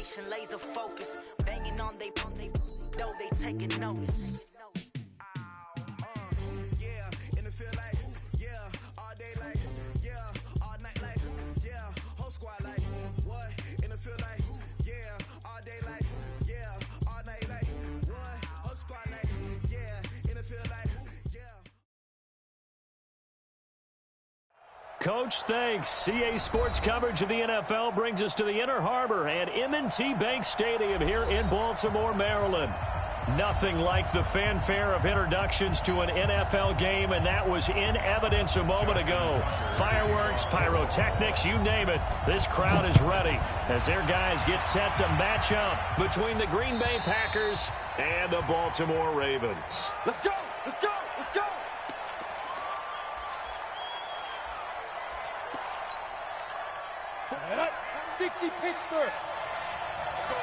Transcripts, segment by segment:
concentration, laser focus. Banging on they though they taking notice. Yeah, in the field like, yeah, all day like, yeah, all night like, yeah, whole squad like, what? In the field like, yeah, all day like, yeah, all night like, what? Whole squad like, yeah, in the field like, yeah. Coach, thanks. CA Sports coverage of the NFL brings us to the Inner Harbor and M&T Bank Stadium here in Baltimore, Maryland. Nothing like the fanfare of introductions to an NFL game, and that was in evidence a moment ago. Fireworks, pyrotechnics, you name it. This crowd is ready as their guys get set to match up between the Green Bay Packers and the Baltimore Ravens. Let's go! Let's go! Let's go! Head up! 60 Pittsburgh! Let's go!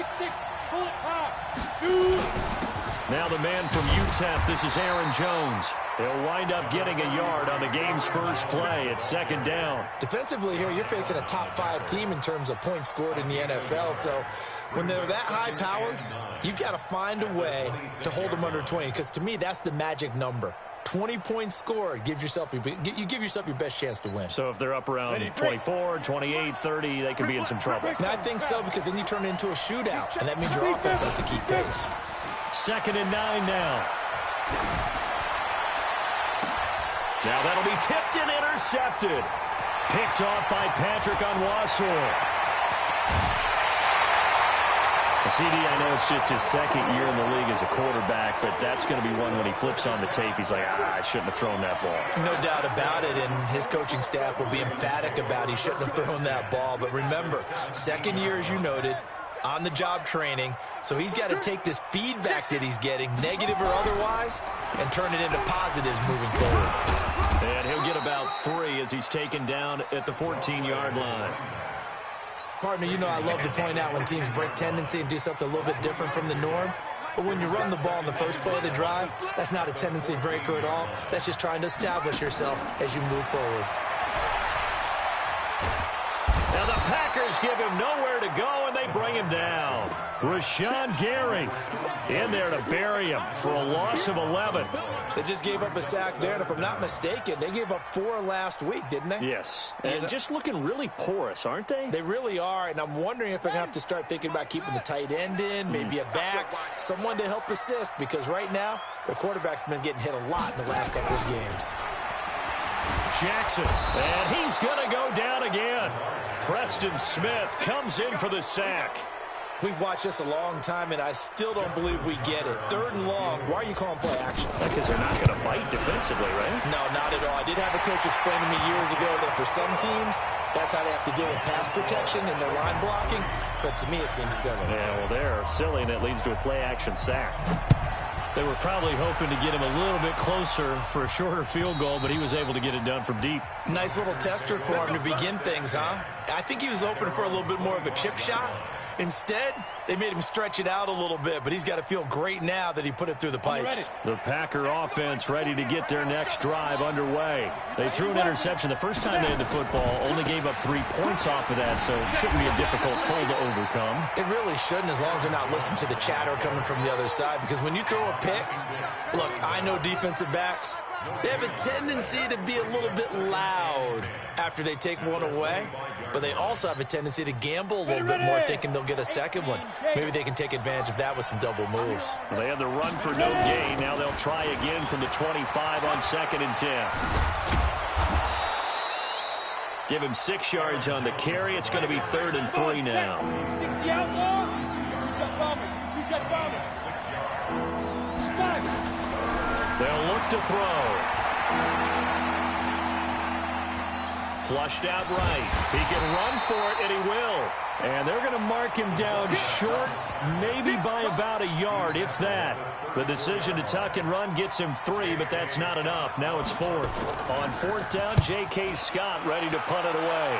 6-6! Pull it high! Shoot! Now the man from UTEP, this is Aaron Jones. He'll wind up getting a yard on the game's first play. It's second down. Defensively here, you're facing a top-5 team in terms of points scored in the NFL. So when they're that high-powered, you've got to find a way to hold them under 20. Because to me, that's the magic number. 20 points scored, you give yourself your best chance to win. So if they're up around 24, 28, 30, they could be in some trouble. And I think so, because then you turn it into a shootout, and that means your offense has to keep pace. 2nd and 9 now. Now that'll be tipped and intercepted. Picked off by Patrick Onwuasor. CD, I know it's just his second year in the league as a quarterback, but that's going to be one when he flips on the tape, he's like, I shouldn't have thrown that ball. No doubt about it, and his coaching staff will be emphatic about he shouldn't have thrown that ball. But remember, second year, as you noted, on-the-job training, so he's got to take this feedback that he's getting, negative or otherwise, and turn it into positives moving forward. And he'll get about 3 as he's taken down at the 14-yard line. Partner, you know I love to point out when teams break tendency and do something a little bit different from the norm. But when you run the ball in the first play of the drive, that's not a tendency breaker at all. That's just trying to establish yourself as you move forward. Now the Packers give him nowhere to go, and they bring him down. Rashawn Gary in there to bury him for a loss of 11. They just gave up a sack there, and if I'm not mistaken, they gave up 4 last week, didn't they? Yes, and just looking really porous, aren't they? They really are, and I'm wondering if they're going to have to start thinking about keeping the tight end in, maybe a back, someone to help assist, because right now, their quarterback's been getting hit a lot in the last couple of games. Jackson, and he's going to go down again. Preston Smith comes in for the sack. We've watched this a long time, and I still don't believe we get it. 3rd and long. Why are you calling play action? Because they're not going to bite defensively, right? No, not at all. I did have a coach explain to me years ago that for some teams, that's how they have to deal with pass protection and their line blocking. But to me, it seems silly. Yeah, well, they're silly, and it leads to a play-action sack. They were probably hoping to get him a little bit closer for a shorter field goal, but he was able to get it done from deep. Nice little tester for him to begin things, huh? I think he was hoping for a little bit more of a chip shot. Instead, they made him stretch it out a little bit, but he's got to feel great now that he put it through the pipes. The Packer offense ready to get their next drive underway. They threw an interception the first time they had the football, only gave up 3 points off of that, so it shouldn't be a difficult pull to overcome. It really shouldn't, as long as they're not listening to the chatter coming from the other side, because when you throw a pick, look, I know defensive backs, they have a tendency to be a little bit loud after they take one away, but they also have a tendency to gamble a little bit more, thinking they'll get a second one. Maybe they can take advantage of that with some double moves. Well, they had the run for no gain. Now they'll try again from the 25 on 2nd and 10. Give him 6 yards on the carry. It's going to be 3rd and 3 now. 60 outlaw. You just bomb it. They'll look to throw. Flushed out right. He can run for it, and he will. And they're going to mark him down short, maybe by about a yard, if that. The decision to tuck and run gets him 3, but that's not enough. Now it's 4th. On 4th down, J.K. Scott ready to punt it away.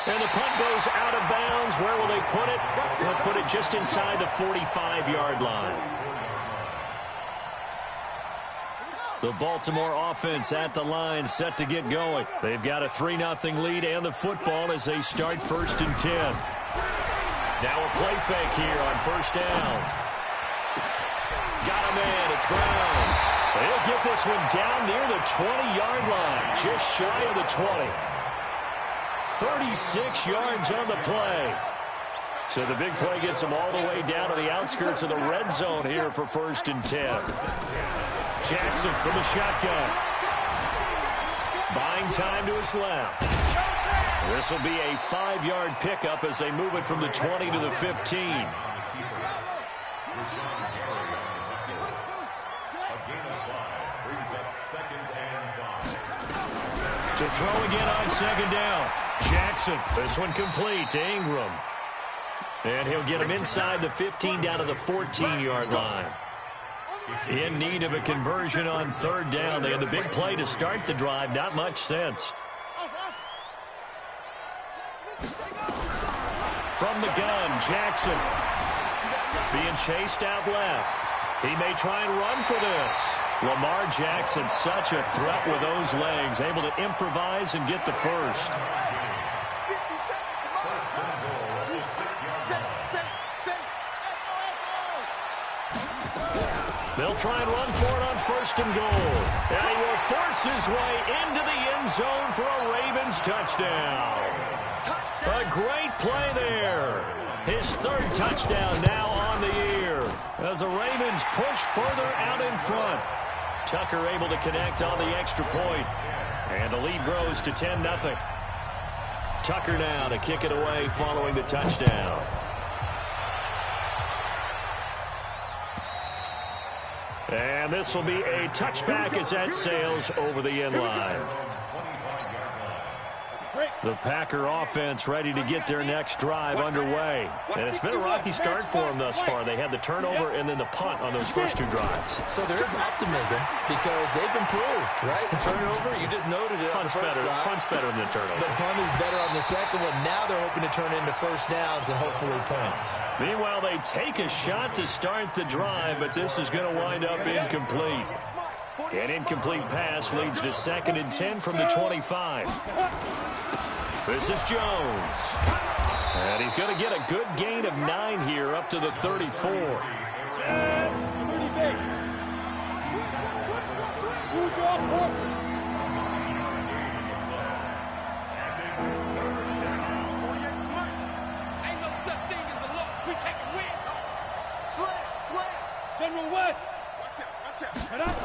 And the punt goes out of bounds. Where will they put it? They'll put it just inside the 45-yard line. The Baltimore offense at the line, set to get going. They've got a 3-0 lead and the football as they start 1st and 10. Now a play fake here on first down. Got a man. It's Brown. He'll get this one down near the 20-yard line, just shy of the 20. 36 yards on the play. So the big play gets him all the way down to the outskirts of the red zone here for 1st and 10. Jackson from the shotgun. Buying time to his left. This will be a 5-yard pickup as they move it from the 20 to the 15. To throw again on 2nd down. Jackson, this one complete to Ingram. And he'll get him inside the 15 down to the 14-yard line. In need of a conversion on 3rd down. They had the big play to start the drive. Not much sense. From the gun, Jackson. Being chased out left. He may try and run for this. Lamar Jackson, such a threat with those legs, able to improvise and get the first. They'll try and run for it on 1st and goal. And he will force his way into the end zone for a Ravens touchdown. A great play there. His 3rd touchdown now on the year as the Ravens push further out in front. Tucker able to connect on the extra point. And the lead grows to 10-0. Tucker now to kick it away following the touchdown. And this will be a touchback as that sails over the end line. The Packer offense ready to get their next drive underway. And it's been a rocky start for them thus far. They had the turnover and then the punt on those first 2 drives. So there is optimism because they've improved, right? The turnover, you just noted it. Punt's better than the turnover. The punt is better on the second one. Now they're hoping to turn into 1st downs and hopefully points. Meanwhile, they take a shot to start the drive, but this is going to wind up incomplete. An incomplete pass leads to 2nd and 10 from the 25. This is Jones. And he's going to get a good gain of 9 here up to the 34. Ain't no such thing as a loss. We take a win. Slam. General West. Watch out. Head up.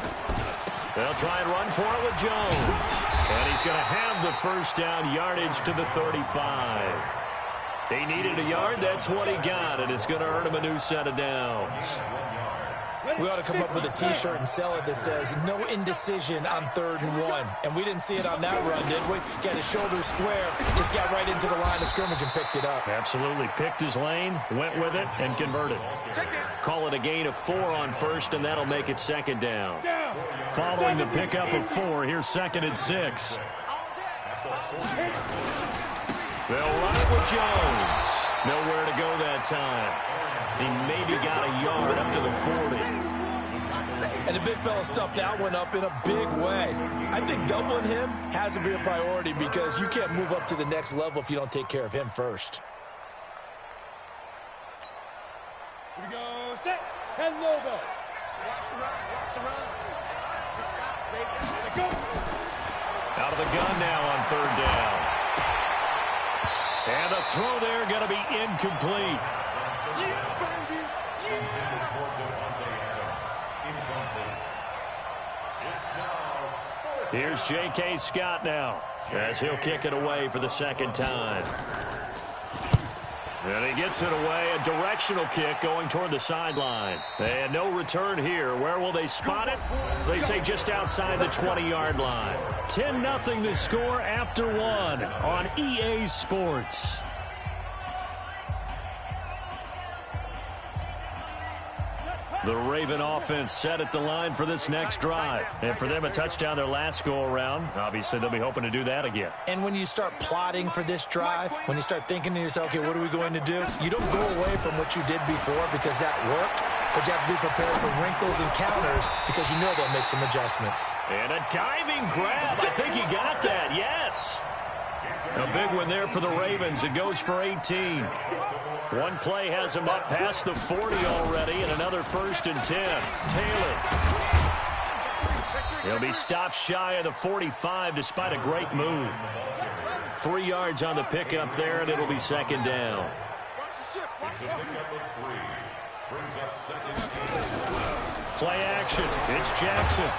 They'll try and run for it with Jones. And he's going to have the 1st down, yardage to the 35. He needed a yard. That's what he got, and it's going to earn him a new set of downs. We ought to come up with a T-shirt and sell it that says, no indecision on 3rd and 1. And we didn't see it on that run, did we? Got his shoulders square, just got right into the line of scrimmage and picked it up. Absolutely. Picked his lane, went with it, and converted. Call it a gain of 4 on 1st, and that'll make it 2nd down. Following the pickup of 4, here's 2nd and 6. They'll run it with Jones. Nowhere to go that time. He maybe got a yard up to the 40. And the big fella stuffed that one up in a big way. I think doubling him has to be a priority because you can't move up to the next level if you don't take care of him first. Here we go. Set. 10 over. Out of the gun now on 3rd down. And the throw there going to be incomplete. Here's J.K. Scott now as he'll kick it away for the 2nd time. And he gets it away, a directional kick going toward the sideline. And no return here. Where will they spot it? They say just outside the 20-yard line. 10-0 the score after 1 on EA Sports. The Raven offense set at the line for this next drive. And for them, a touchdown their last go-around. Obviously, they'll be hoping to do that again. And when you start plotting for this drive, when you start thinking to yourself, okay, what are we going to do? You don't go away from what you did before because that worked, but you have to be prepared for wrinkles and counters because you know they'll make some adjustments. And a diving grab. I think he got that, yes. A big one there for the Ravens. It goes for 18. One play has him up past the 40 already, and another 1st and 10. Taylor. He'll be stopped shy of the 45 despite a great move. 3 yards on the pickup there, and it'll be 2nd down. Play action. It's Jackson.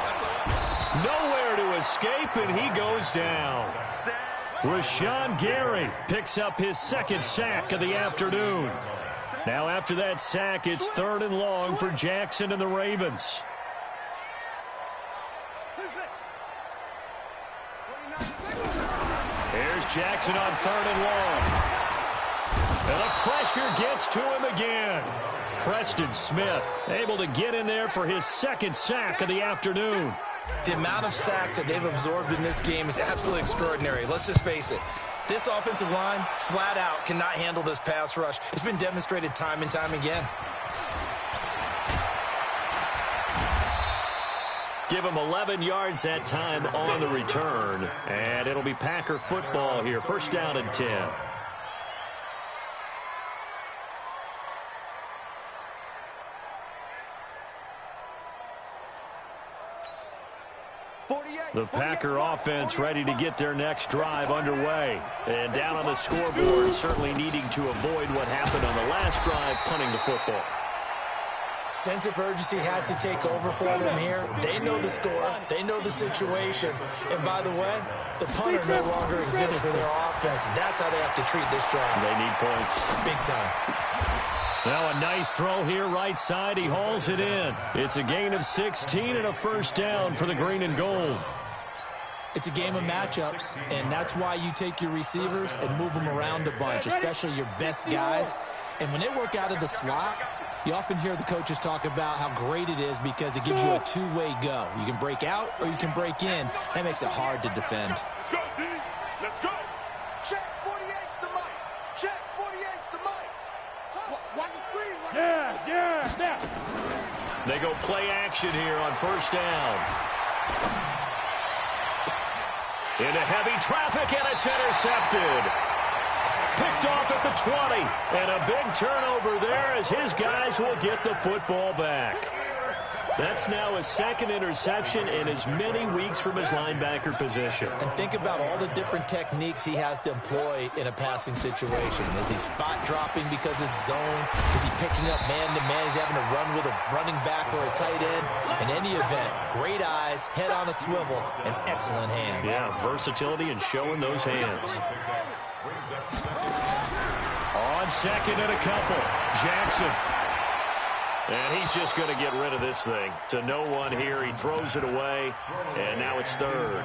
Nowhere to escape, and he goes down. Rashawn Gary picks up his 2nd sack of the afternoon. Now after that sack, it's 3rd and long for Jackson and the Ravens. Here's Jackson on 3rd and long. And the pressure gets to him again. Preston Smith able to get in there for his 2nd sack of the afternoon. The amount of sacks that they've absorbed in this game is absolutely extraordinary. Let's just face it. This offensive line, flat out, cannot handle this pass rush. It's been demonstrated time and time again. Give him 11 yards that time on the return. And it'll be Packer football here. 1st down and 10. The Packer offense ready to get their next drive underway. And down on the scoreboard, certainly needing to avoid what happened on the last drive, punting the football. Sense of urgency has to take over for them here. They know the score. They know the situation. And by the way, the punter no longer exists for their offense. That's how they have to treat this drive. They need points. Big time. Now a nice throw here right side. He hauls it in. It's a gain of 16 and a 1st down for the green and gold. It's a game of matchups, and that's why you take your receivers and move them around a bunch, especially your best guys. And when they work out of the slot, you often hear the coaches talk about how great it is because it gives you a two-way go. You can break out or you can break in. That makes it hard to defend. Let's go, D. Let's go. Check 48's the mic. Check 48's the mic. Watch the screen. Yeah. They go play action here on 1st down. Into heavy traffic, and it's intercepted. Picked off at the 20, and a big turnover there as his guys will get the football back. That's now his 2nd interception in as many weeks from his linebacker position. And think about all the different techniques he has to employ in a passing situation. Is he spot dropping because it's zone? Is he picking up man-to-man? Is he having to run with a running back or a tight end? In any event, great eyes, head on a swivel, and excellent hands. Yeah, versatility and showing those hands. On 2nd and a couple, Jackson. And he's just going to get rid of this thing. To no one here. He throws it away. And now it's 3rd.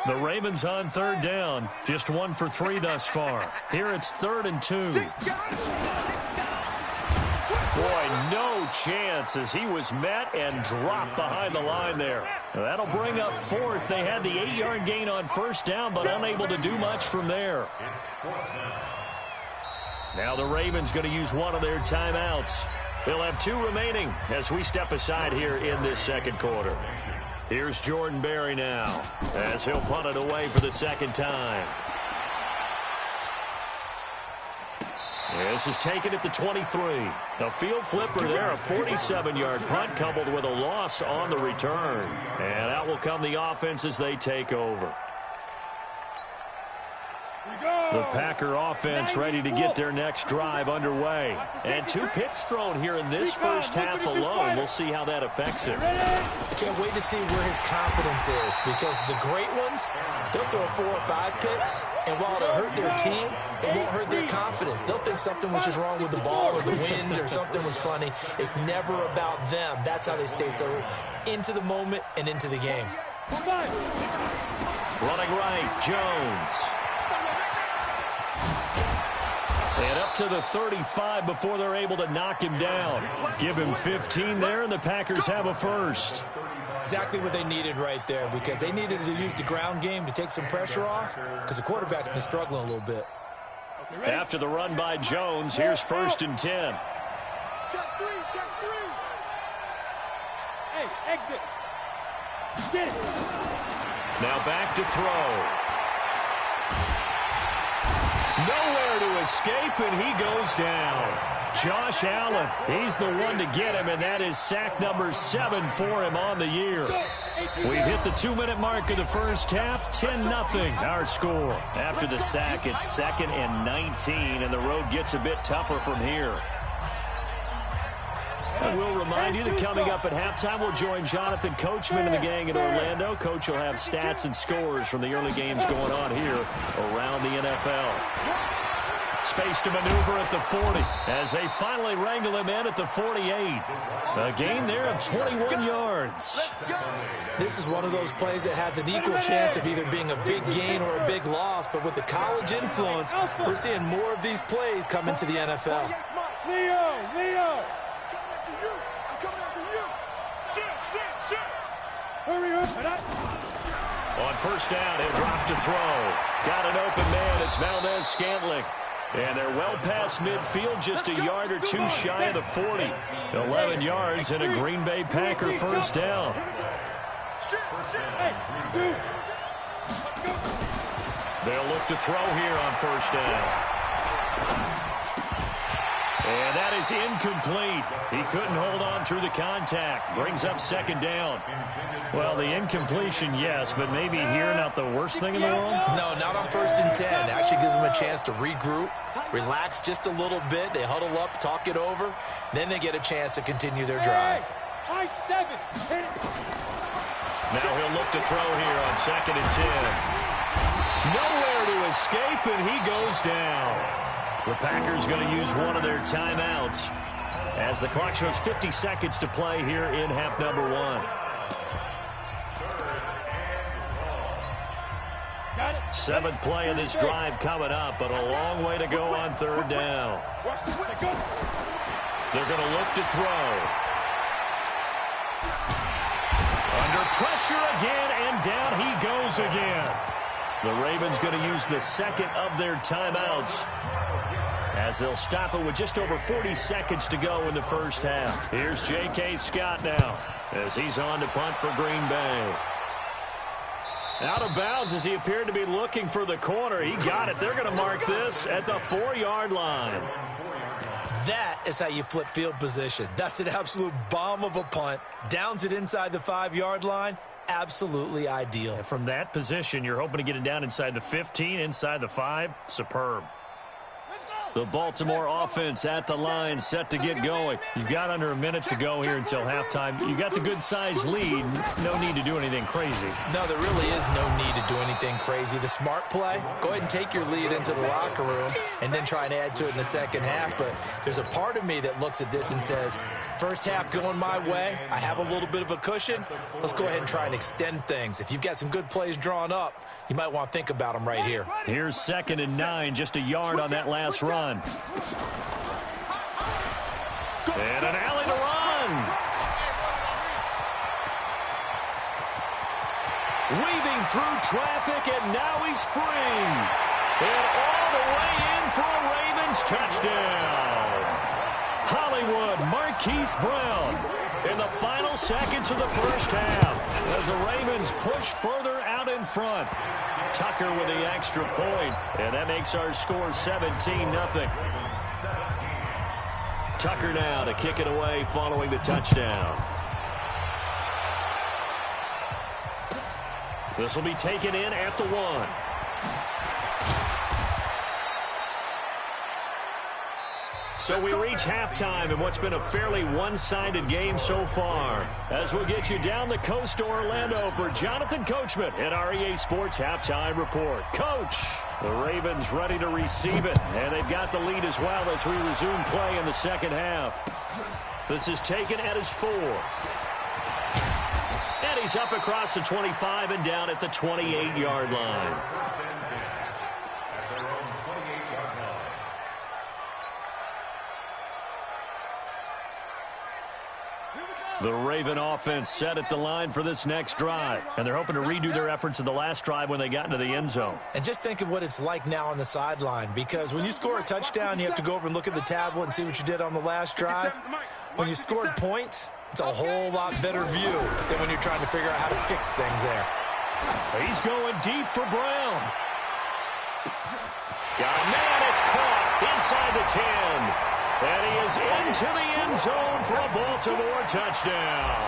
The Ravens on 3rd down. Just 1 for 3 thus far. Here it's 3rd and 2. Boy, no chance as he was met and dropped behind the line there. That'll bring up 4th. They had the 8-yard gain on 1st down, but unable to do much from there. Now the Ravens going to use one of their timeouts. They'll have 2 remaining as we step aside here in this 2nd quarter. Here's Jordan Berry now as he'll punt it away for the 2nd time. This is taken at the 23. A field flipper there, a 47-yard punt coupled with a loss on the return. And out will come the offense as they take over. The Packer offense ready to get their next drive underway. And 2 picks thrown here in this first half alone. We'll see how that affects him. Can't wait to see where his confidence is because the great ones, they'll throw 4 or 5 picks, and while it'll hurt their team, it won't hurt their confidence. They'll think something was just wrong with the ball or the wind or something was funny. It's never about them. That's how they stay so into the moment and into the game. Running right, Jones. And up to the 35 before they're able to knock him down. Give him 15 there, and the Packers have a first. Exactly what they needed right there because they needed to use the ground game to take some pressure off because the quarterback's been struggling a little bit. After the run by Jones, here's 1st and 10. Check 3. Hey, exit. Now back to throw. Nowhere to escape, and he goes down. Josh Allen, he's the one to get him, and that is sack number 7 for him on the year. We've hit the 2-minute mark of the first half, 10-0 our score. After the sack, it's 2nd and 19, and the road gets a bit tougher from here. I will remind you that coming up at halftime, we'll join Jonathan Coachman and the gang in Orlando. Coach will have stats and scores from the early games going on here around the NFL. Space to maneuver at the 40 as they finally wrangle him in at the 48. A gain there of 21 yards. This is one of those plays that has an equal chance of either being a big gain or a big loss, but with the college influence, we're seeing more of these plays come into the NFL. Leo! I'm coming after you! Shit! Hurry up! On first down, he'll drop to throw. Got an open man. It's Valdez-Scantling. And they're well past midfield, just a yard or two shy of the 40. 11 yards and a Green Bay Packer first down. They'll look to throw here on first down. And that is incomplete. He couldn't hold on through the contact. Brings up second down. Well, the incompletion, yes, but maybe here not the worst thing in the world? No, not on 1st and 10. Actually gives them a chance to regroup, relax just a little bit. They huddle up, talk it over. Then they get a chance to continue their drive. Now he'll look to throw here on 2nd and 10. Nowhere to escape, and he goes down. The Packers going to use one of their timeouts as the clock shows 50 seconds to play here in half number 1. 7th play of this drive coming up, but a long way to go on 3rd down. They're going to look to throw. Under pressure again, and down he goes again. The Ravens going to use the 2nd of their timeouts as they'll stop it with just over 40 seconds to go in the first half. Here's J.K. Scott now as he's on to punt for Green Bay. Out of bounds as he appeared to be looking for the corner. He got it. They're going to mark this at the 4-yard line. That is how you flip field position. That's an absolute bomb of a punt. Downs it inside the 5-yard line. Absolutely ideal. From that position, you're hoping to get it down inside the 15, inside the 5. Superb. The Baltimore offense at the line, set to get going. You've got under a minute to go here until halftime. You got the good-sized lead. No need to do anything crazy. No, there really is no need to do anything crazy. The smart play, go ahead and take your lead into the locker room and then try and add to it in the second half. But there's a part of me that looks at this and says, first half going my way, I have a little bit of a cushion. Let's go ahead and try and extend things. If you've got some good plays drawn up, you might want to think about them right here. Here's 2nd and 9, just a yard on that last run. And an alley to run. Weaving through traffic, and now he's free. And all the way in for a Ravens touchdown. Hollywood Marquise Brown in the final seconds of the first half as the Ravens push further out in front. Tucker with the extra point, and that makes our score 17-0. Tucker now to kick it away following the touchdown. This will be taken in at the 1. So we reach halftime in what's been a fairly one-sided game so far. As we'll get you down the coast to Orlando for Jonathan Coachman at our EA Sports Halftime Report. Coach, the Ravens ready to receive it, and they've got the lead as well as we resume play in the second half. This is taken at his 4. And he's up across the 25 and down at the 28-yard line. The Raven offense set at the line for this next drive, and they're hoping to redo their efforts in the last drive when they got into the end zone. And just think of what it's like now on the sideline, because when you score a touchdown, you have to go over and look at the tablet and see what you did on the last drive. When you scored points, It's a whole lot better view than when you're trying to figure out how to fix things there. He's going deep for Brown. Got a man, it's caught inside the 10. And he is into the end zone for a Baltimore touchdown.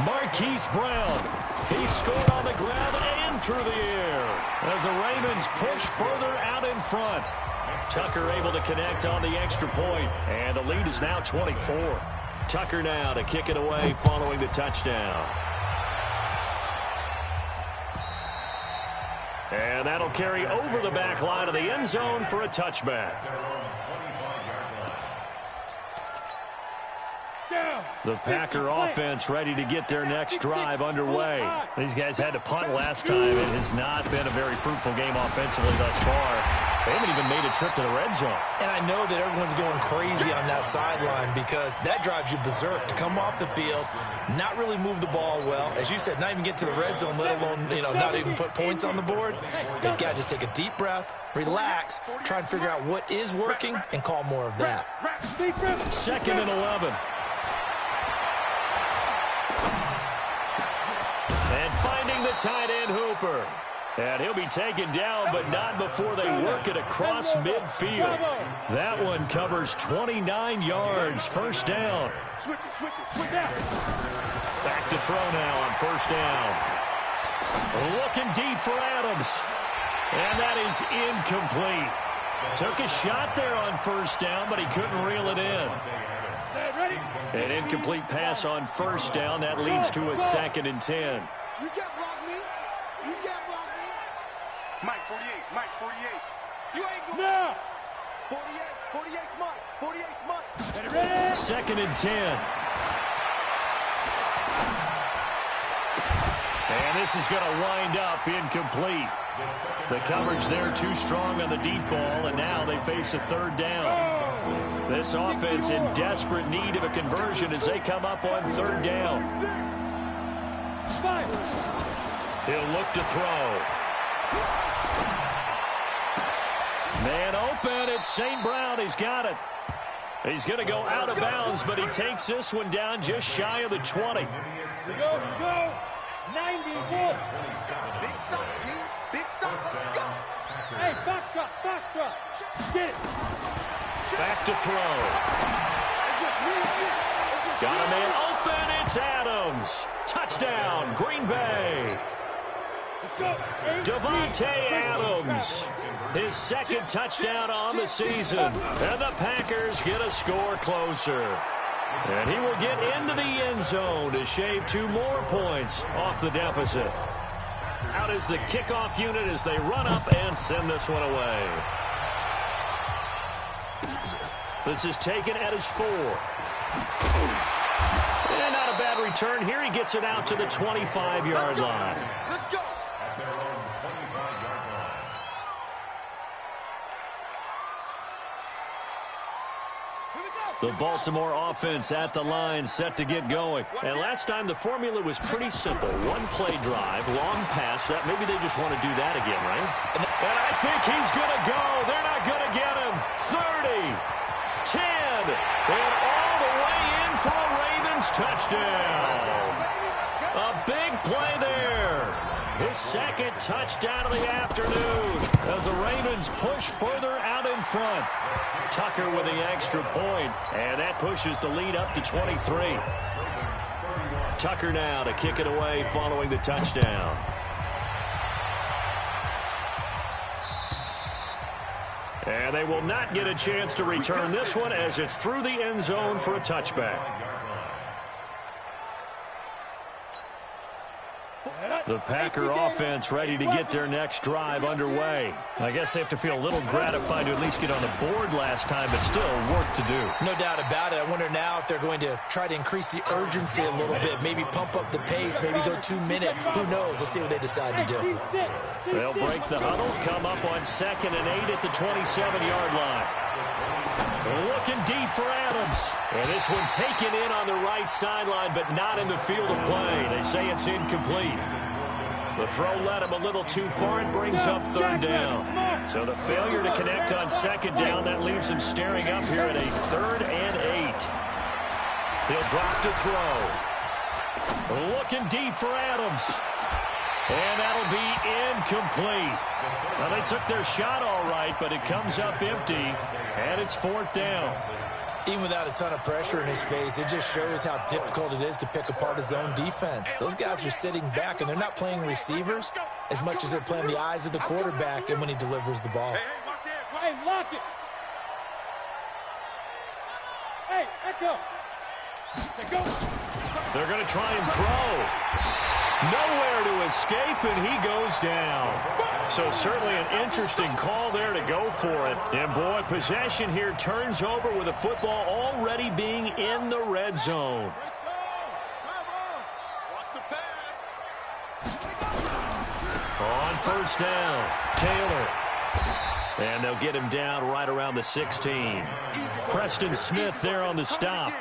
Marquise Brown, he scored on the ground and through the air as the Ravens push further out in front. Tucker able to connect on the extra point, and the lead is now 24. Tucker now to kick it away following the touchdown. And that'll carry over the back line of the end zone for a touchback. The Packer offense ready to get their next drive underway. These guys had to punt last time. It has not been a very fruitful game offensively thus far. They haven't even made a trip to the red zone. And I know that everyone's going crazy on that sideline because that drives you berserk to come off the field, not really move the ball well. As you said, not even get to the red zone, let alone, not even put points on the board. They've got to just take a deep breath, relax, try and figure out what is working, and call more of that. 2nd and 11. And finding the tight end Hooper. And he'll be taken down, but not before they work it across midfield. That one covers 29 yards. First down. Back to throw now on first down. Looking deep for Adams. And that is incomplete. Took a shot there on first down, but he couldn't reel it in. An incomplete pass on first down. That leads to a 2nd and 10. You can't block me. You can't block me. Mike 48, Mike 48. You ain't going. No. 48, 48's Mike. 48's Mike. 2nd and 10. And this is going to wind up incomplete. The coverage there too strong on the deep ball, and now they face a 3rd down. This offense in desperate need of a conversion as they come up on 3rd down. He'll look to throw. Man open, it's St. Brown. He's got it. He's going to go out of bounds, but he takes this one down just shy of the 20. Go. 91. Big stop, King. Big stop. Let's go. Hey, box drop. Get it. Back to throw. Got a man open. It's Adams. Touchdown, Green Bay. Devontae Adams. His 2nd touchdown on the season. And the Packers get a score closer. And he will get into the end zone to shave 2 more points off the deficit. Out is the kickoff unit as they run up and send this one away. This is taken at his 4. And not a bad return here. He gets it out to the 25-yard line. Let's go. The Baltimore offense at the line, set to get going. And last time the formula was pretty simple. 1-play drive, long pass. That maybe they just want to do that again, right? And I think he's going to go. They're not going to get him. 30, 10, and all the way in for a Ravens touchdown. A big play there. His 2nd touchdown of the afternoon as the Ravens push further out in front. Tucker with the extra point, and that pushes the lead up to 23. Tucker now to kick it away following the touchdown. And they will not get a chance to return this one as it's through the end zone for a touchback. The Packer offense ready to get their next drive underway. I guess they have to feel a little gratified to at least get on the board last time, but still work to do. No doubt about it. I wonder now if they're going to try to increase the urgency a little bit, maybe pump up the pace, maybe go 2-minute. Who knows? Let's see what they decide to do. They'll break the huddle, come up on 2nd and 8 at the 27-yard line. Looking deep for Adams. And this one taken in on the right sideline, but not in the field of play. They say it's incomplete. The throw led him a little too far and brings up 3rd down. So the failure to connect on 2nd down, that leaves him staring up here at a 3rd and 8. He'll drop to throw. Looking deep for Adams. And that'll be incomplete. Well, they took their shot all right, but it comes up empty, and it's 4th down. Even without a ton of pressure in his face, it just shows how difficult it is to pick apart his own defense. Those guys are sitting back, and they're not playing receivers as much as they're playing the eyes of the quarterback and when he delivers the ball. Hey, lock it. Hey, echo. Go. They're going to try and throw. Nowhere to escape, and he goes down. So certainly an interesting call there to go for it. And, boy, possession here turns over with the football already being in the red zone. On 1st down, Taylor. And they'll get him down right around the 16. Preston Smith there on the stop.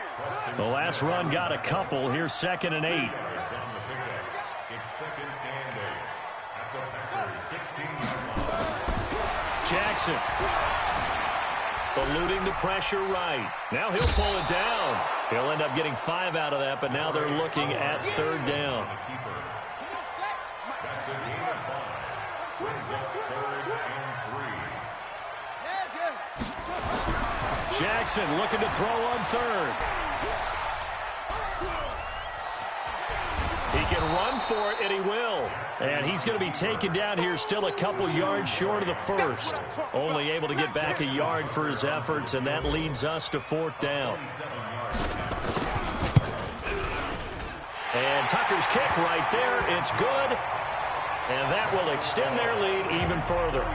The last run got a couple. Here's 2nd and 8. Jackson eluding the pressure right. Now he'll pull it down. He'll end up getting 5 out of that, but now they're looking at 3rd down. Jackson looking to throw on 3rd. He can run for it, and he will. And he's going to be taken down here still a couple yards short of the 1st. Only able to get back a yard for his efforts, and that leads us to 4th down. And Tucker's kick right there. It's good. And that will extend their lead even further.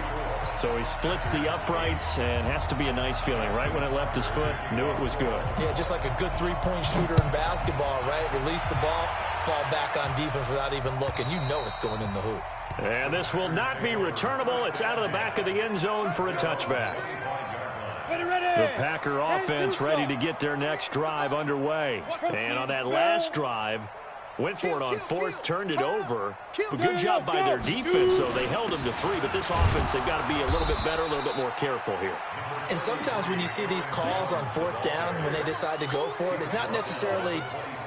So he splits the uprights, and has to be a nice feeling. Right when it left his foot, knew it was good. Yeah, just like a good three-point shooter in basketball, right? Release the ball, fall back on defense without even looking. You know it's going in the hoop. And this will not be returnable. It's out of the back of the end zone for a touchback. The Packer offense ready to get their next drive underway. And on that last drive, went for it on 4th, turned it over. But good job by their defense, though. They held them to 3, but this offense, they've got to be a little bit better, a little bit more careful here. And sometimes when you see these calls on 4th down, when they decide to go for it, it's not necessarily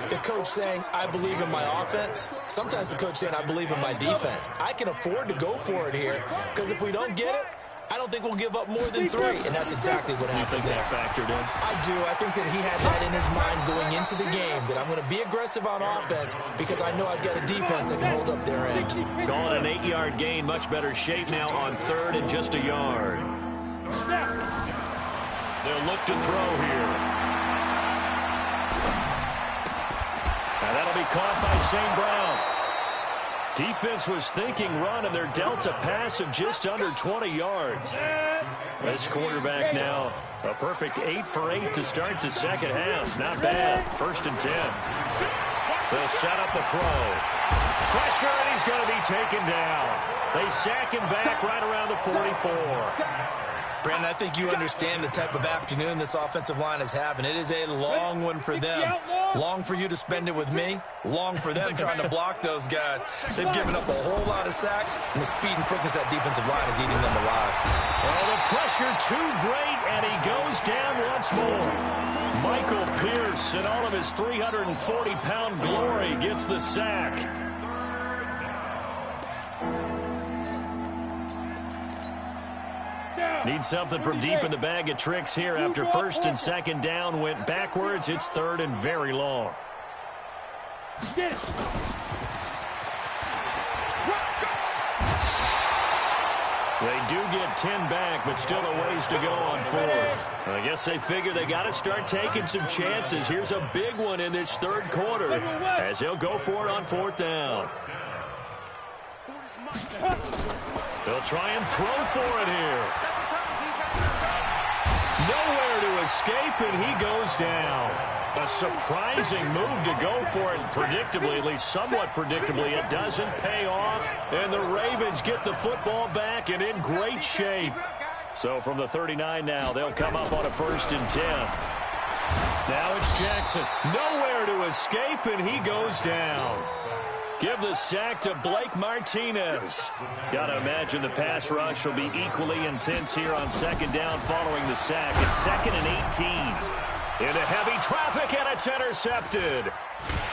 the coach saying, I believe in my offense. Sometimes the coach saying, I believe in my defense. I can afford to go for it here, because if we don't get it, I don't think we'll give up more than 3, and that's exactly what happened there. That factored in? I do. I think that he had that in his mind going into the game, that I'm going to be aggressive on offense because I know I've got a defense that can hold up their end. Calling an 8-yard gain, much better shape now on 3rd and just a yard. They'll look to throw here. And that'll be caught by St. Brown. Defense was thinking run, and they're dealt a pass of just under 20 yards. This quarterback now a perfect 8 for 8 to start the second half. Not bad. 1st and 10. They'll set up the throw. Pressure, and he's going to be taken down. They sack him back right around the 44. Brandon, I think you understand the type of afternoon this offensive line is having. It is a long one for them. Long for you to spend it with me. Long for them trying to block those guys. They've given up a whole lot of sacks, and the speed and quickness of that defensive line is eating them alive. Well, the pressure too great, and he goes down once more. Michael Pierce, in all of his 340-pound glory, gets the sack. Need something from deep in the bag of tricks here after 1st and 2nd down went backwards. It's 3rd and very long. They do get 10 back, but still a ways to go on 4th. I guess they figure they got to start taking some chances. Here's a big one in this 3rd quarter as he'll go for it on 4th down. They'll try and throw for it here. Nowhere to escape, and he goes down. A surprising move to go for it, predictably, at least somewhat predictably. It doesn't pay off, and the Ravens get the football back and in great shape. So from the 39 now, they'll come up on a 1st and 10. Now it's Jackson. Nowhere to escape, and he goes down. Give the sack to Blake Martinez. Got to imagine the pass rush will be equally intense here on 2nd down following the sack. It's 2nd and 18. Into heavy traffic, and it's intercepted.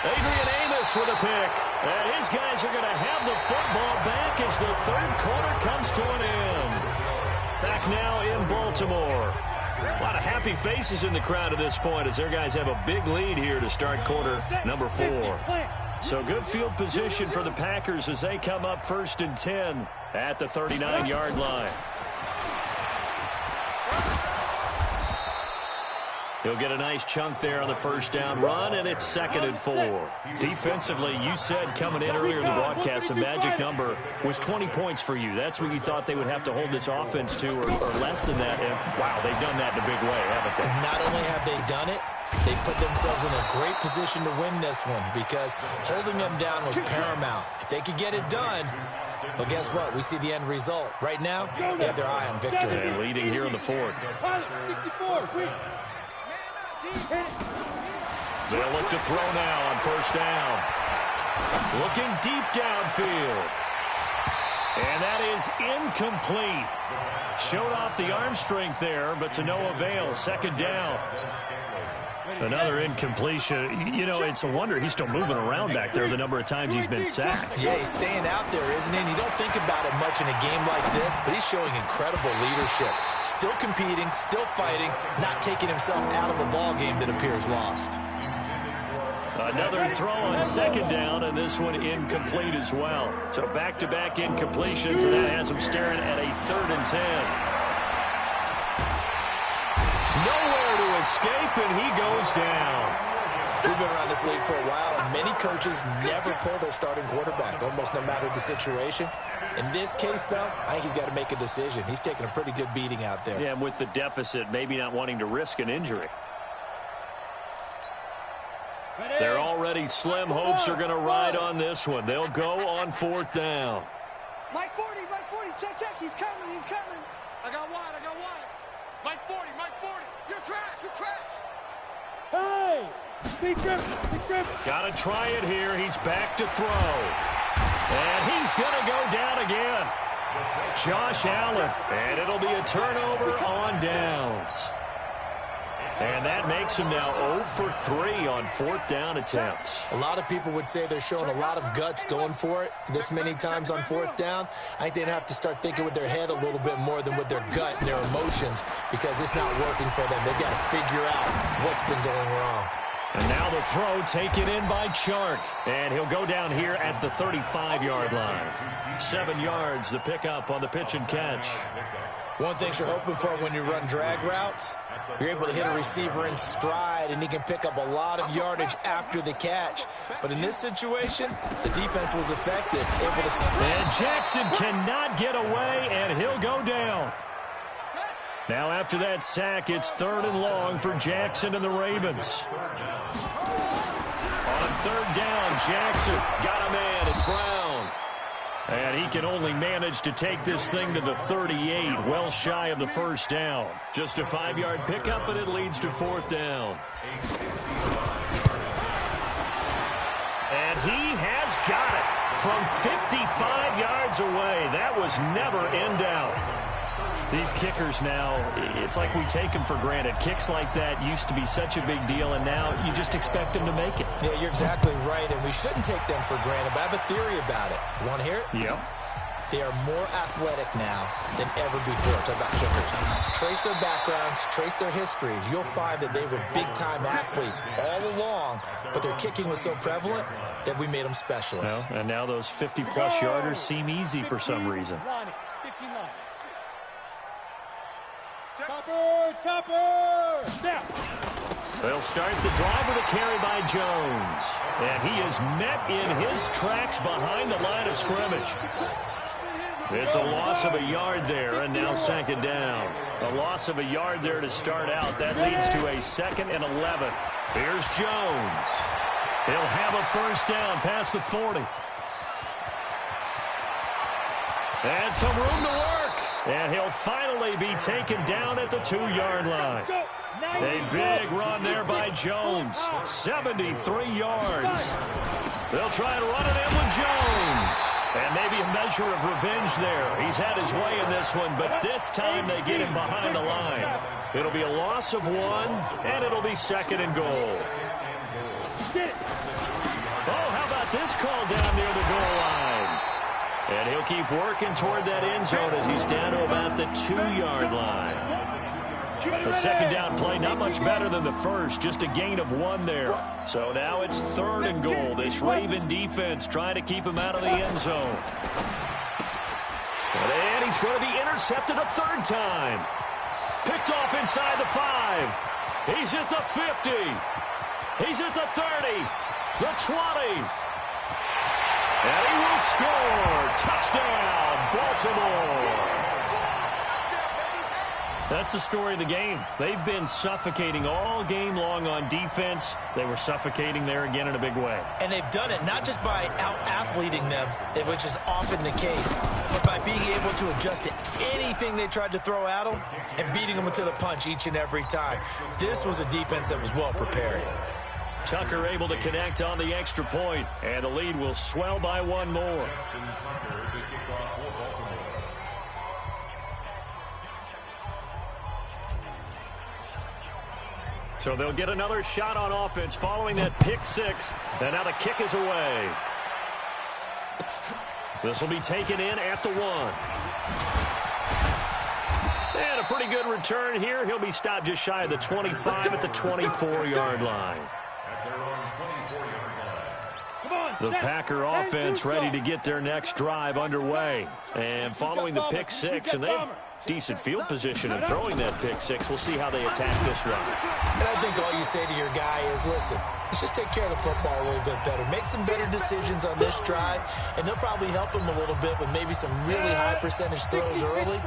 Adrian Amos with a pick. And his guys are going to have the football back as the third quarter comes to an end. Back now in Baltimore. A lot of happy faces in the crowd at this point as their guys have a big lead here to start quarter number 4. So good field position for the Packers as they come up 1st and 10 at the 39-yard line. He'll get a nice chunk there on the first down run, and it's 2nd and 4. Defensively, you said coming in earlier in the broadcast, the magic number was 20 points for you. That's what you thought they would have to hold this offense to, or less than that. And, wow, they've done that in a big way, haven't they? And not only have they done it, they put themselves in a great position to win this one because holding them down was paramount. If they could get it done, well, guess what? We see the end result. Right now, they have their eye on victory. And leading here in the 4th. They'll look to throw now on first down. Looking deep downfield. And that is incomplete. Showed off the arm strength there, but to no avail. 2nd down. Another incompletion. You know, it's a wonder he's still moving around back there the number of times he's been sacked. Yeah, he's staying out there, isn't he? And you don't think about it much in a game like this, but he's showing incredible leadership. Still competing, still fighting, not taking himself out of a ball game that appears lost. Another throw on 2nd down, and this one incomplete as well. So back-to-back incompletions, and that has him staring at a 3rd and 10. Nowhere to escape, and he goes down. We've been around this league for a while, and many coaches never pull their starting quarterback, almost no matter the situation. In this case, though, I think he's got to make a decision. He's taking a pretty good beating out there. Yeah, and with the deficit, maybe not wanting to risk an injury. Their already slim hopes are going to ride on this one. They'll go on 4th down. Mike 40, check, he's coming. I got wide. Mike 40. You're trash. Hey, big grip. Got to try it here. He's back to throw. And he's going to go down again. Josh Allen. And it'll be a turnover on downs. And that makes him now 0 for 3 on 4th down attempts. A lot of people would say they're showing a lot of guts going for it this many times on 4th down. I think they'd have to start thinking with their head a little bit more than with their gut and their emotions because it's not working for them. They've got to figure out what's been going wrong. And now the throw taken in by Chark. And he'll go down here at the 35-yard line. 7 yards, the pickup on the pitch and catch. One thing you're hoping for when you run drag routes, you're able to hit a receiver in stride, and he can pick up a lot of yardage after the catch. But in this situation, the defense was effective, able to... And Jackson cannot get away, and he'll go down. Now after that sack, it's 3rd and long for Jackson and the Ravens. On 3rd down, Jackson got a man. It's Brown. And he can only manage to take this thing to the 38, well shy of the first down. Just a 5-yard pickup, and it leads to 4th down. And he has got it from 55 yards away. That was never in doubt. These kickers now, it's like we take them for granted. Kicks like that used to be such a big deal, and now you just expect them to make it. Yeah, you're exactly right, and we shouldn't take them for granted, but I have a theory about it. You want to hear it? Yep. They are more athletic now than ever before. Talk about kickers. Trace their backgrounds, trace their histories. You'll find that they were big-time athletes all along, but their kicking was so prevalent that we made them specialists. Well, and now those 50-plus yarders seem easy for some reason. Topper! Snap! They'll start the drive with a carry by Jones. And he is met in his tracks behind the line of scrimmage. It's a loss of a yard there, and now 2nd down. A loss of a yard there to start out. That leads to a 2nd and 11. Here's Jones. He'll have a first down past the 40. And some room to work. And he'll finally be taken down at the 2-yard line. A big run there by Jones. 73 yards. They'll try to run it in with Jones. And maybe a measure of revenge there. He's had his way in this one, but this time they get him behind the line. It'll be a loss of 1, and it'll be 2nd and goal. Oh, how about this call down near the goal line? And he'll keep working toward that end zone as he's down to about the 2-yard line. The second down play, not much better than the first, just a gain of 1 there. So now it's 3rd and goal. This Raven defense trying to keep him out of the end zone. And he's going to be intercepted a 3rd time. Picked off inside the 5. He's at the 50. He's at the 30. The 20. And he will score. Touchdown, Baltimore. That's the story of the game. They've been suffocating all game long on defense. They were suffocating there again in a big way. And they've done it not just by out-athleting them, which is often the case, but by being able to adjust to anything they tried to throw at them and beating them to the punch each and every time. This was a defense that was well prepared. Tucker able to connect on the extra point, and the lead will swell by 1 more. So they'll get another shot on offense following that pick 6, and now the kick is away. This will be taken in at the 1. And a pretty good return here. He'll be stopped just shy of the 25 at the 24-yard line. The Packer offense ready to get their next drive underway. And following the pick 6, and they have decent field position in throwing that pick 6. We'll see how they attack this drive. And I think all you say to your guy is, listen, let's just take care of the football a little bit better. Make some better decisions on this drive, and they'll probably help him a little bit with maybe some really high percentage throws early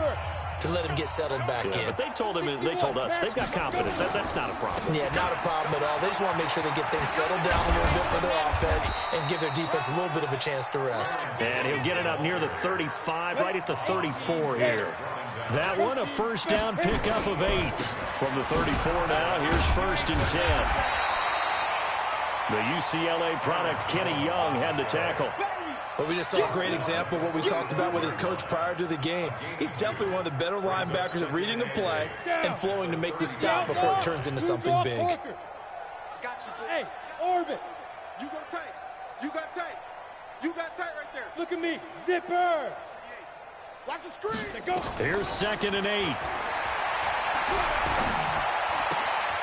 to let him get settled back in. But they told us they've got confidence. That's not a problem. Yeah, not a problem at all. They just want to make sure they get things settled down a little bit for their offense and give their defense a little bit of a chance to rest. And he'll get it up near the 35, right at the 34 here. That one, a first down pickup of 8. From the 34 now, here's 1st and 10. The UCLA product, Kenny Young, had the tackle. But we just saw a great example of what we talked about with his coach prior to the game. He's definitely one of the better linebackers at reading the play and flowing to make the stop before it turns into something big. Hey, Orbit, you go tight. You got tight. You got tight right there. Look at me. Zipper. Watch the screen. Go. Here's 2nd and 8.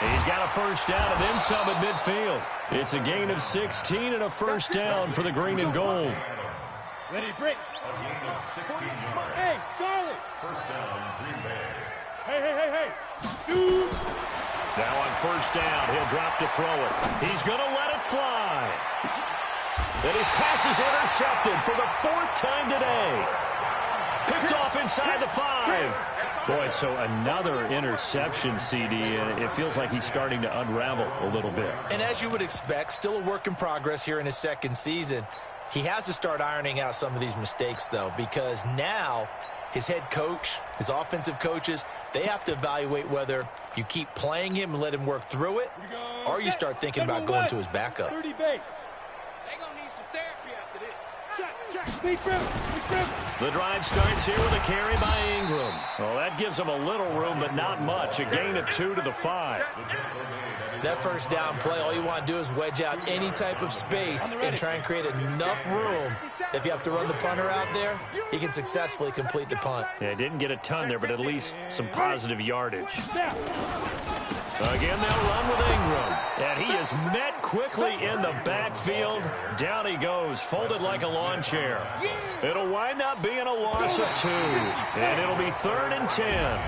He's got a first down and then some at midfield. It's a gain of 16 and a first down for the green and gold. Ready to break. Hey, Charlie. First down, Green Bay. Hey. Shoot. Now on first down, he'll drop to throw it. He's going to let it fly. And his pass is intercepted for the 4th time today. Picked off inside the 5. Boy, so another interception, CD, and it feels like he's starting to unravel a little bit. And as you would expect, still a work in progress here in his 2nd season. He has to start ironing out some of these mistakes, though, because now his head coach, his offensive coaches, they have to evaluate whether you keep playing him and let him work through it, or you start thinking about going to his backup. 30 base. They're going to need some therapy after this. The drive starts here with a carry by Ingram. Well, that gives him a little room, but not much. A gain of 2 to the 5. That first down play, all you want to do is wedge out any type of space and try and create enough room. If you have to run the punter out there, he can successfully complete the punt. Yeah, didn't get a ton there, but at least some positive yardage. Again, they'll run with Ingram. And he is met quickly in the backfield. Down he goes, folded like a lawn chair. It'll wind up being a loss of 2. And it'll be 3rd and 10.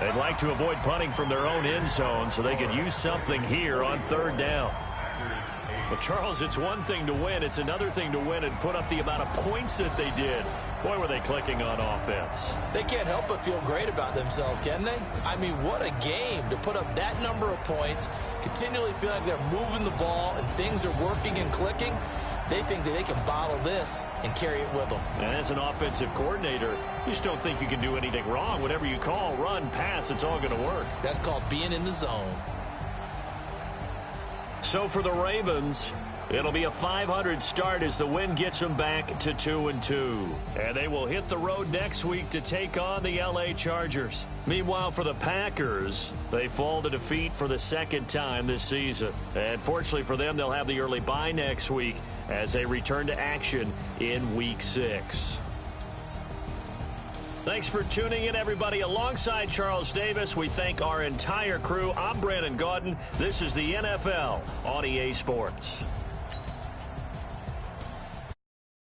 They'd like to avoid punting from their own end zone so they could use something here on 3rd down. But, Charles, it's one thing to win. It's another thing to win and put up the amount of points that they did. Boy, were they clicking on offense. They can't help but feel great about themselves, can they? I mean, what a game to put up that number of points, continually feel like they're moving the ball and things are working and clicking. They think that they can bottle this and carry it with them. And as an offensive coordinator, you just don't think you can do anything wrong. Whatever you call, run, pass, it's all going to work. That's called being in the zone. So for the Ravens, it'll be a 500 start as the win gets them back to 2-2. And they will hit the road next week to take on the LA Chargers. Meanwhile, for the Packers, they fall to defeat for the second time this season. And fortunately for them, they'll have the early bye next week as they return to action in Week 6. Thanks for tuning in, everybody. Alongside Charles Davis, we thank our entire crew. I'm Brandon Gaudin. This is the NFL on EA Sports.